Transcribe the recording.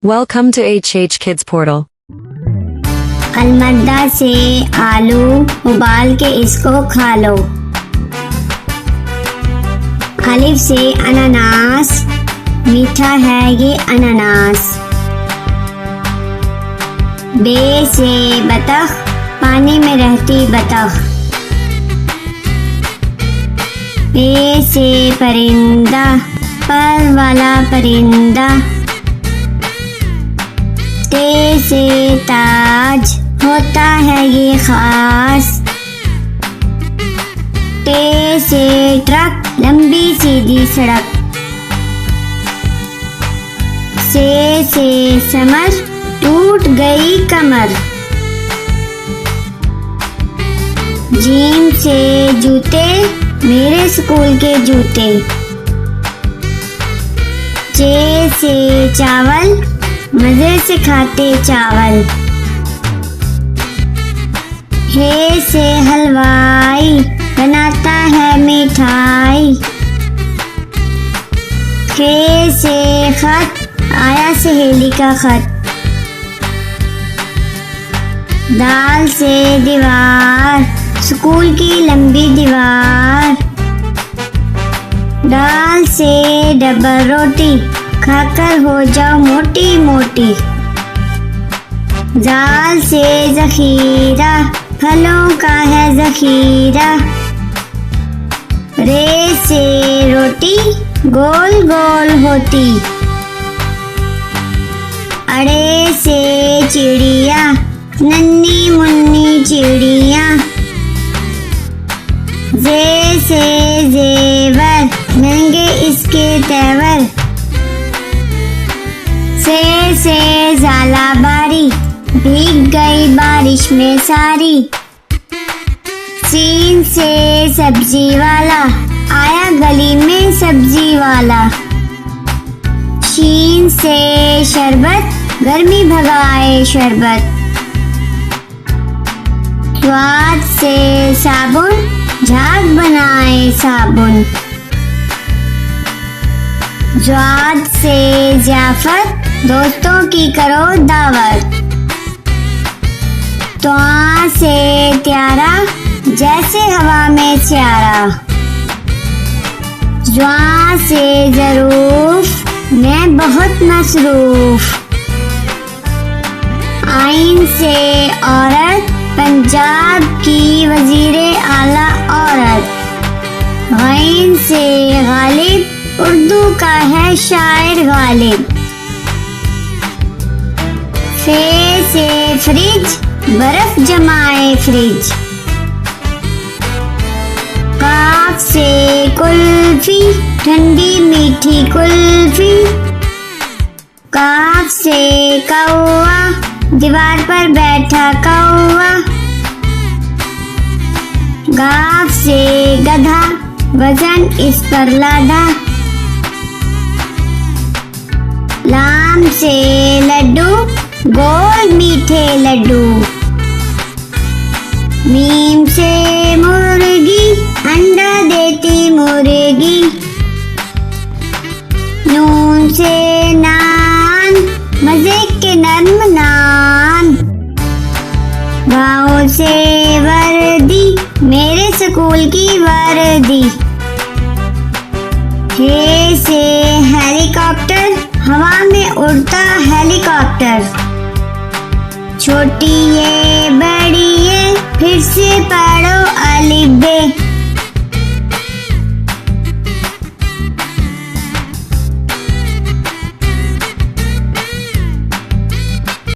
Welcome to HH Kids Portal. अलमद्दा से आलू उबाल के इसको खा लो। अलिफ से अनानास, मीठा है ये अनानास। बे से बतख, पानी में रहती बतख। पे से परिंदा, पर वाला परिंदा। ते से ताज, होता है ये खास। टे से ट्रक, लंबी सीधी सड़क। से समर, टूट गई कमर। जीम से जूते, मेरे स्कूल के जूते। चे से चावल, मजे से खाते चावल। हे से हलवाई, बनाता है मिठाई। खे से खत, आया सहेली का खत। दाल से दीवार, स्कूल की लंबी दीवार। दाल से डबल रोटी, खाकर हो जाओ मोटी मोटी। जाल से जखीरा, फलों का है जखीरा। रे से रोटी, गोल गोल होती। अड़े से चिड़िया, नन्ही मुन्नी चिड़िया। जे से जेवर, महंगे इसके तेवर। से जाला बारी, भीग गई बारिश में सारी। सीन से सब्जी वाला, आया गली में सब्जी वाला। शीन से शरबत, गर्मी भगाए शरबत। स्वाद से साबुन, झाग बनाए साबुन। ज्वाद से जाफर, दोस्तों की करो दावत। त्वा से त्यारा, जैसे हवा में स्यारा। ज्वा से जरूफ, मैं बहुत मसरूफ। आइन से औरत, पंजाब की वजीरे आला औरत। गैन से गालिब, उर्दू का है शायर गालिब। फे से फ्रिज, बर्फ जमाए फ्रिज। काफ से कुल्फी, ठंडी मीठी कुल्फी। काफ से कौवा, दीवार पर बैठा कौवा। गाफ से गधा, वजन इस पर लादा। लाम से लड्डू, गोल मीठे लड्डू। मीम से मुर्गी, अंडा देती मुर्गी। नून से नान, मजे के नर्म नान। वाव से वर्दी, मेरे स्कूल की वर्दी। हे से हेलीकॉप्टर, हवा में उड़ता हेलीकॉप्टर। छोटी ये